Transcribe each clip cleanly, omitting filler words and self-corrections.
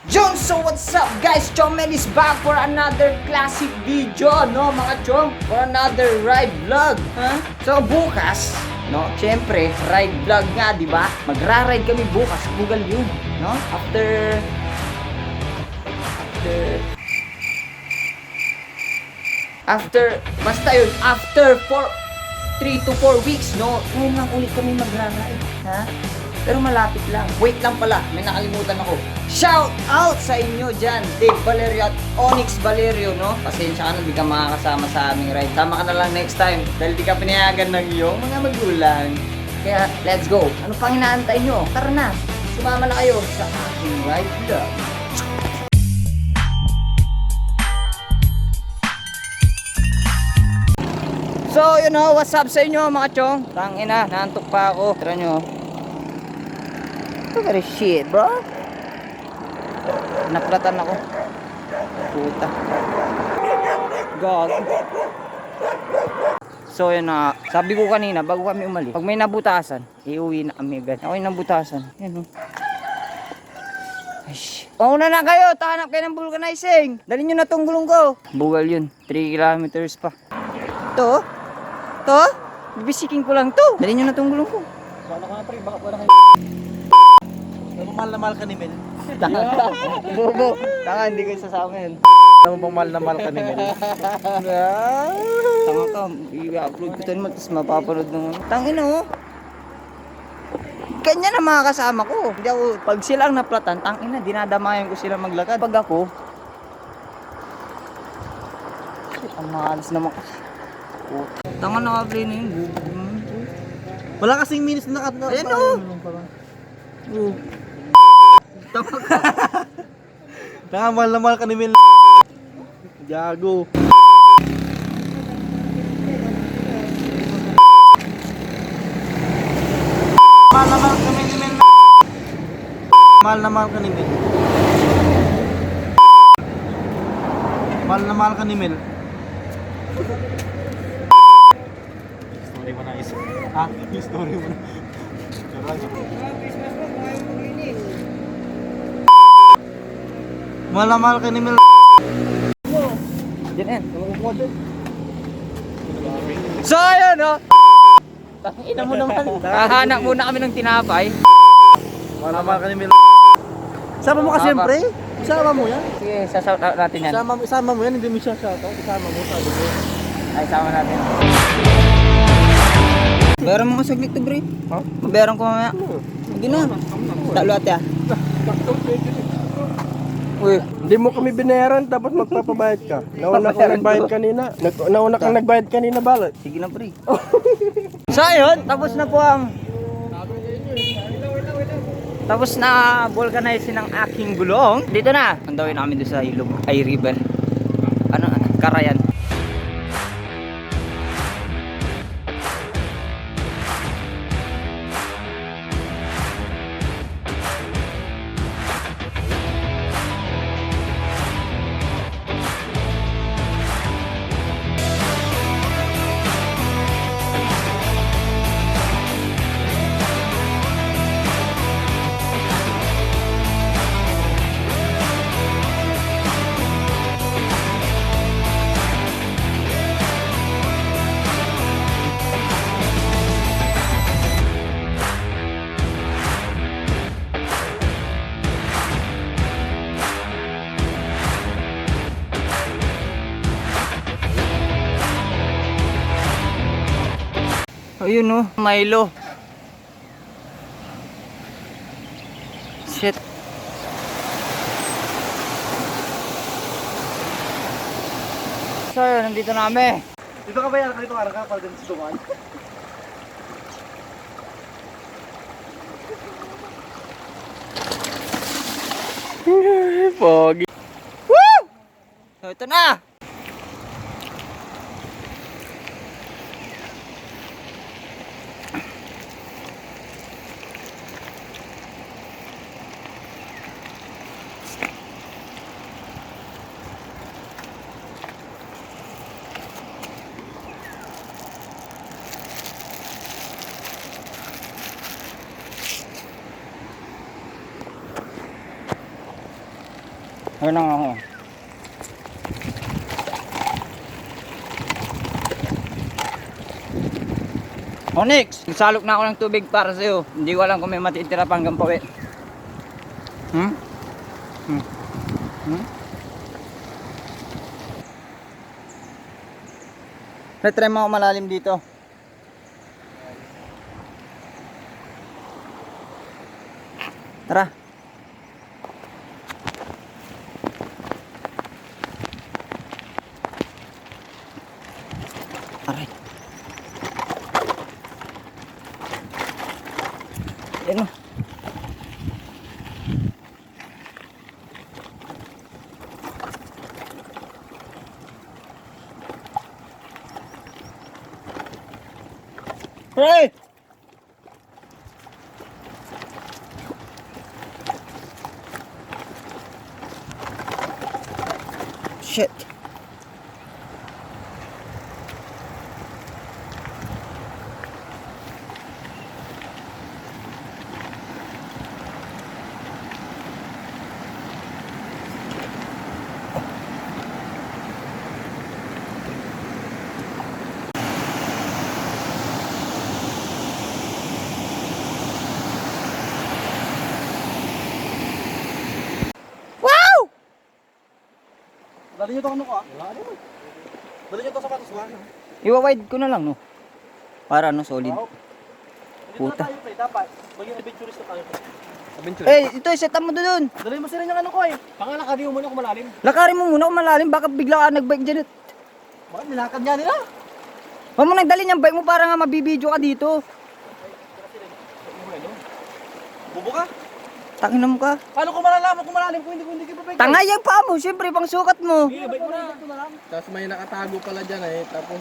Chong, so what's up guys? Chomel is back for another classic video, no mga chong? For another ride vlog, huh? So bukas, no? Siyempre, ride vlog nga, di ba? Magra-ride kami bukas, Google yun, no? Basta yun, after 3 to 4 weeks, no? Ngayon lang ulit kami magra-ride, ha? Pero malapit lang. Wait lang pala, may nakalimutan ako. Shout out sa inyo dyan, Dave Valerio at Onyx Valerio, no? Pasensya ka na, di ka makakasama sa aming ride. Sama ka na lang next time, dahil di ka pinayagan ng iyong mga magulang. Kaya, let's go. Ano pang inaantay nyo? Tara na, sumama na kayo sa aking ride vlog. So, you know, what's up sa inyo mga chong? Tangina, naantok pa ako. Tara nyo. Look at this shit, bro. Naplatan ako. Puta. God. So, yun na. Sabi ko kanina, bago kami umalis, pag may nabutasan, iuwi na kami agad. Ako yung nabutasan. Yan o. Mauna na kayo. Tahanap kayo ng vulcanizing. Dali nyo na tong gulong ko. Bugal yun. 3 kilometers pa. Ito? Ito? Bibisikin ko lang to. Dali nyo na tong gulong ko. Wala ka na pre, baka wala kayo. Mahal na mahal ka ni Mel. Tanga ka. Bobo. Tanga, hindi ko sasama yun. Alam mo bang mahal na mahal ka ni Mel? Tanga ka. I-upload ko ito naman, tapos mapapanood naman. Tangina oh. Ganyan ang mga kasama ko. Hindi ako, pag sila ang naplatan, tangina, dinadamayan ko sila maglakad. Pag ako, ang maalas naman kasi. Tanga nakaplay na yun. Wala kasing minutes na Ayan o. Tama ka. Tanga, mahal na mahal ka ni Mel. Gago. Mahal na mahal ka ni Mel. Mahal na mahal ka ni Mel. Mahal na mahal ka ni Mel. Story mo na isa. Ha? Yung story mo na. Mahal na mahal ka ni Mel. Diyan yan. So ayun no. Tangina mo naman. Nakahanap muna kami ng tinapay. Mahal na mahal ka ni Mel. Sama mo ka siyempre. Isama mo yan. Sige, sasout out natin yan. Isama mo yan. Hindi mo siya shoutout. Isama mo. Sabi ko. Ay, sama natin. Bayaran mo ka saglit to, bre. Ha? Mabayaran ko mamaya. Hindi na. Dalo ate ah. Uy, hindi mo kami binayaran, dapat magpapabayad ka. Nauna kang nagbayad kanina. Nauna kang nagbayad kanina, balot. Sige na, pre. So, ayun. Tapos na po ang... Tapos na vulcanizing ng aking gulong. Dito na. Andawin namin doon sa ilog. Ay, river. Ano? Karayan. Ayun oh, Milo. Shit. So yun, nandito na kami. Dito ka ba yan? Dito ka ka pala din sa dumaan. Pogi. Woo! So ito na. Ayun lang ako. Onyx, nagsalok na ako ng tubig para sa'yo. Hindi ko alam kung may matitira pang hanggang pawi. Hmm? Hmm? Hmm? Try mo ako malalim dito. Tara. Aray. Yan o. Hey! Shit. Dali nyo to ano ko ah. Wala naman. Dali nyo to sapatos ko. Iwa-wide ko na lang, no? Para ano, solid. Wow. Puta. Tayo pre, dapat. Maging adventurous na tayo. Eh, ito, set up mo doon. Dali mo sila yung ano ko eh. Pangalakadi mo muna kung malalim. Lakarin mo muna kung malalim, baka bigla ka nagbike dyan. Bakit nilakad nga nila? Huwag mo nang dalhin yung bike mo para nga mabibidyo ka dito. Bubo ka? Tangin mo ka. Paano ko malalaman kung malalim kung hindi ka pa. Tanga yung paa mo, siyempre, pang sukat mo. Sige, bike mo na. Tapos may nakatago pala dyan eh. Tapos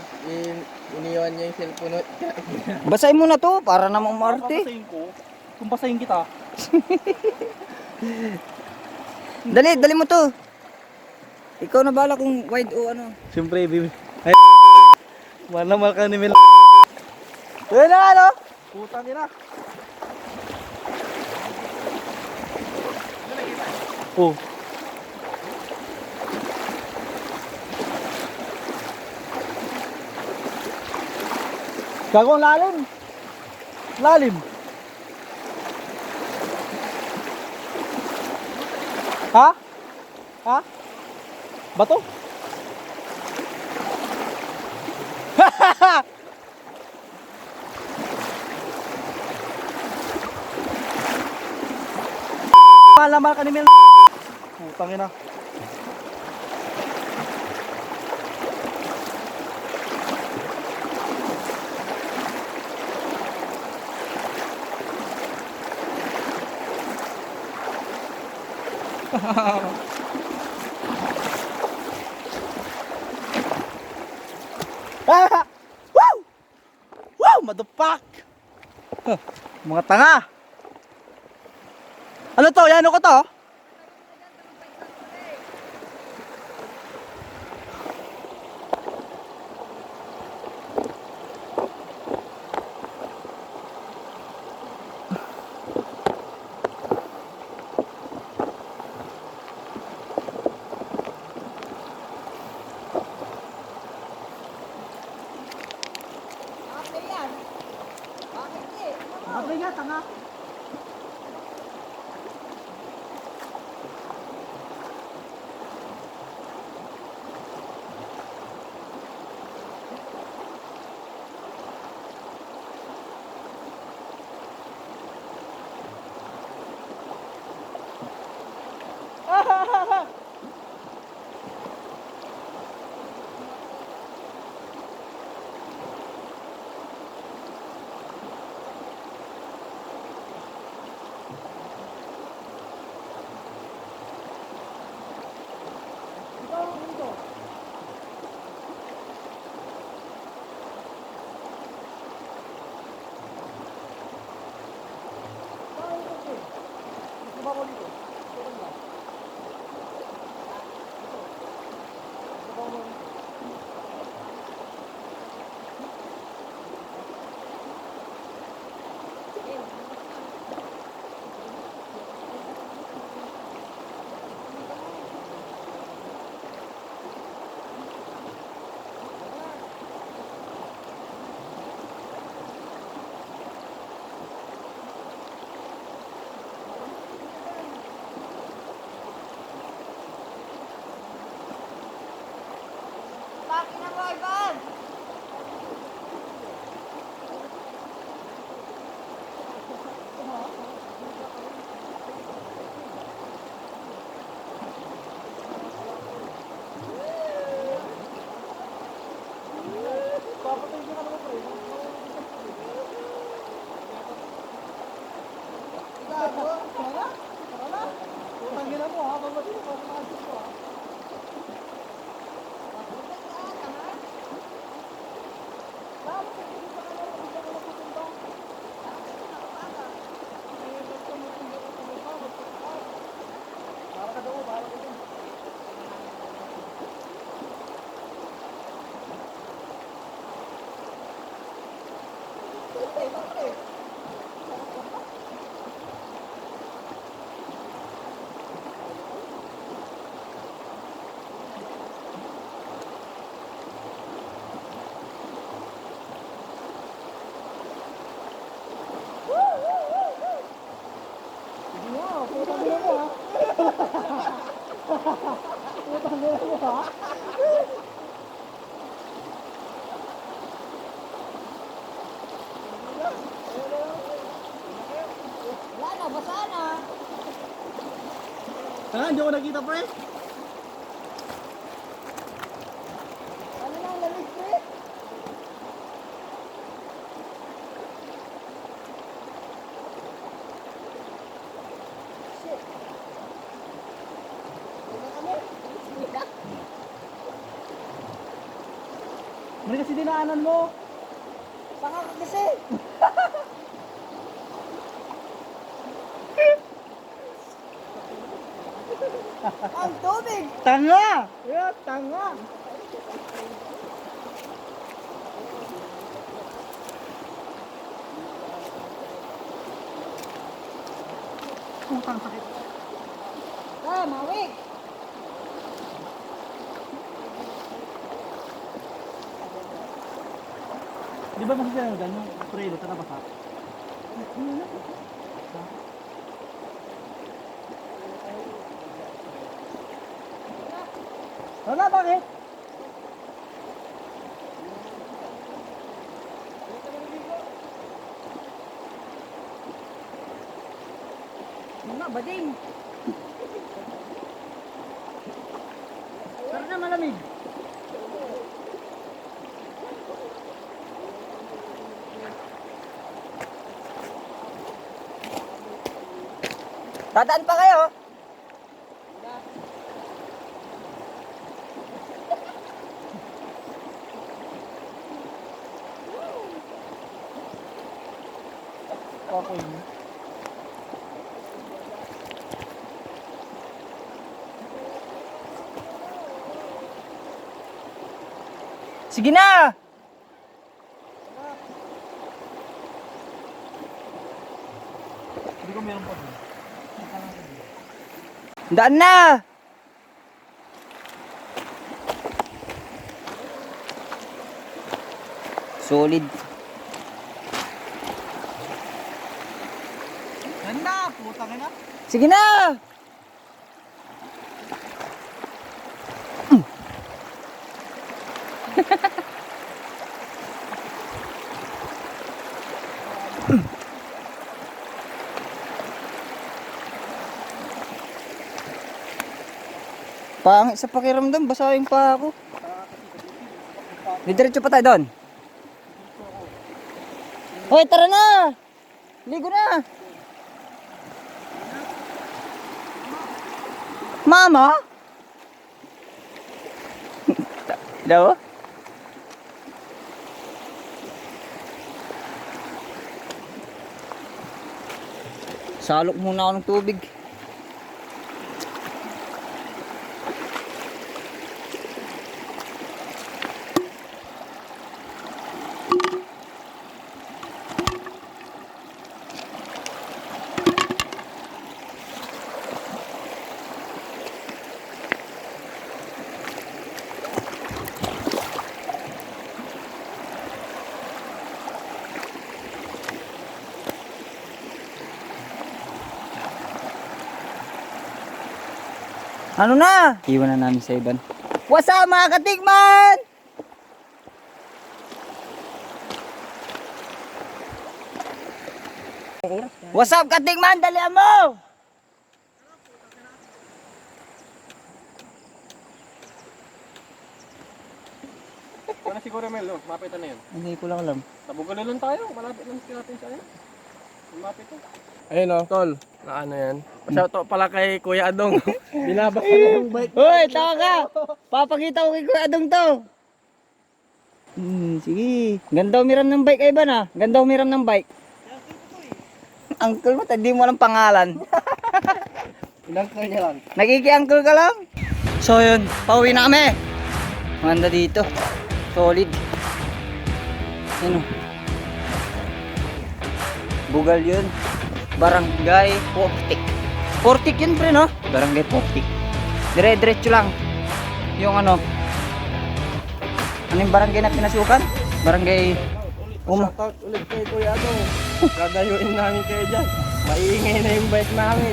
iniwan niya yung cellphone. Basahin mo na to, para namang umarte. Basahin ko. Kung basahin kita. Dali mo to. Ikaw na bala kung wide o ano. Siyempre, baby. Ay, malamal ka ni Mel. Ayun na ano? Putang ina. Oh. Gagawang lalim. Lalim. Ha? Ha? Bato? Malamal ka ni Mel. Putang ina. Ah! Wow! Wow, motherfuck! Huh, mga tanga. Ano to? Yan ko to? Bakit nga, tanga? mo ha, babalik mo ha, dito ha. Wala na, basa na. Hindi ko nakita pre. Ano na, lamig pre? Shit. Wala kami. Wala. Mali kasi dinaanan mo. Saka ka kasi. Ang tubig! Tanga! Yeah, tanga! Putang sakit. Ah, mawig! Di ba masasaya mo dyan? Prelo, tara basa. Wala, bakit? Ano, bading? Tara na, malamig. Dadaan pa kayo? Okay. Sige na! Hindi ko meron pa dun. Daan na! Solid. Ganda! Putang ina. Sige na! Pangit sa pakiramdam, basahin pa ako. Didiretso pa tayo doon. Hoy, tara na! Ligo na! Mama? Hello? Salok muna ako ng tubig. Ano na? Iwan na namin sa iban. What's up mga katigman? What's up katigman? Dalihan mo! Wala siguro Mel, no? Mapitan na yun. Hindi ko lang alam. Tabugan na lang tayo, malapit lang natin sa ano. Ayun o, tol. Na ano yan? Shoutout pala kay Kuya Adong. Binabasa na yung bike. Hoy, tawa ka! Papakita ko kay Kuya Adong to. Sige. Ganda umiram ng bike, Ivan ah. Ganda umiram ng bike. Uncle mo, hindi mo alam pangalan. Inangkal niya lang. Nagiki-uncle ka lang? So yun, pauwi na kami. Maganda dito. Solid. Ano? Bugal yun. Barangay Portik. Portik yun pre no? Barangay Portik. Dire-diretso lang. Yung ano. Ano yung barangay na pinasukan? Barangay Shoutout ulit kay Kuya Adong. Dadayuin namin kayo dyan. Maiingay na yung bike namin.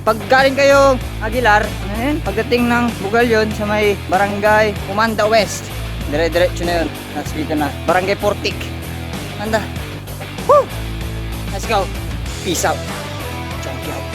Pag galing kayong Aguilar, ano yun? Pagdating ng Bugal yun sa may Barangay Umanda West. Dire-diretso na yun. Tapos dito na. Barangay Portik. Anda. Woo! Let's go. Peace out. Chunky out.